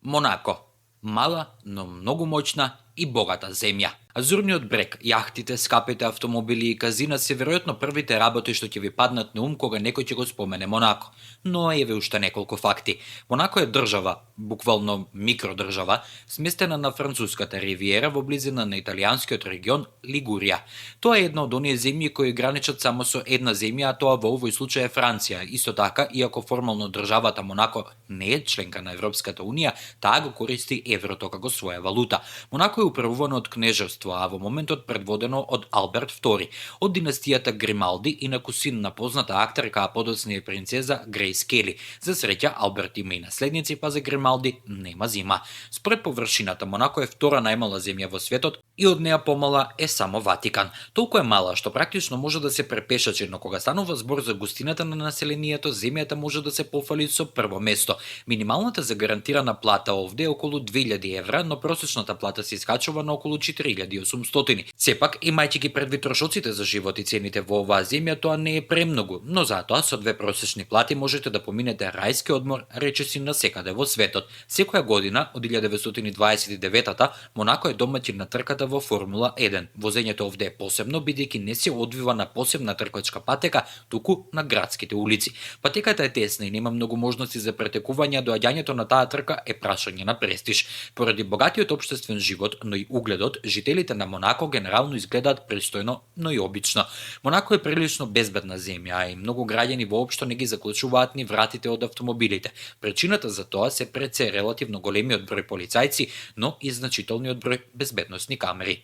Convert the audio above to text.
Монако. Мала, но многу моćна и богата земја. Азурниот брег, јахтите, скапите автомобили и казина се веројатно првите работи што ќе ви паднат на ум кога некој ќе го спомене Монако. Но еве уште неколку факти. Монако е држава, буквално микродржава, сместена на француската ривиера во близина на италијанскиот регион Лигурија. Тоа е една од оние земји кои граничат само со една земја, а тоа во овој случај е Франција. Исто така, иако формално државата Монако не е членка на Европската унија, таа го користи еврото како своја валута. Монако е управувано од кнежевство, а во моментот предводено од Алберт II, од династијата Грималди и на кусин на позната актерка, а подоцна и принцеза Грейс Кели. За среќа, Алберт има и наследници, па за Грималди нема зима. Според површината, Монако е втора најмала земја во светот и од неа помала е само Ватикан. Толку е мала што практично може да се препешачи, но кога станува збор за густината на населението, земјата може да се пофали со прво место. Минималната загарантирана плата овде е околу 2000 евра, но просечната плата се искачува на околу 4800. Сепак, имајќи ги предвид трошоците за живот и цените во оваа земја, тоа не е премногу, но затоа со две просечни плати можете да поминете рајски одмор, речиси насекаде во светот. Секоја година од 1929-та Монако е домаќин на трката во Формула 1. Возењето овде е посебно бидејќи не се одвива на посебна тркачка патека, туку на градските улици. Патеката е тесна и нема многу можности за претекување, а доаѓањето на таа трка е прашање на престиж. Поради богатиот општествен живот, но и угледот, жителите на Монако генерално изгледаат пристојно, но и обично. Монако е прилично безбедна земја, а и многу граѓани воопшто не ги заклучуваат ни вратите од автомобилите. Причината за тоа се пред се релативно големиот број полицајци, но и значителниот број безбедносни камери.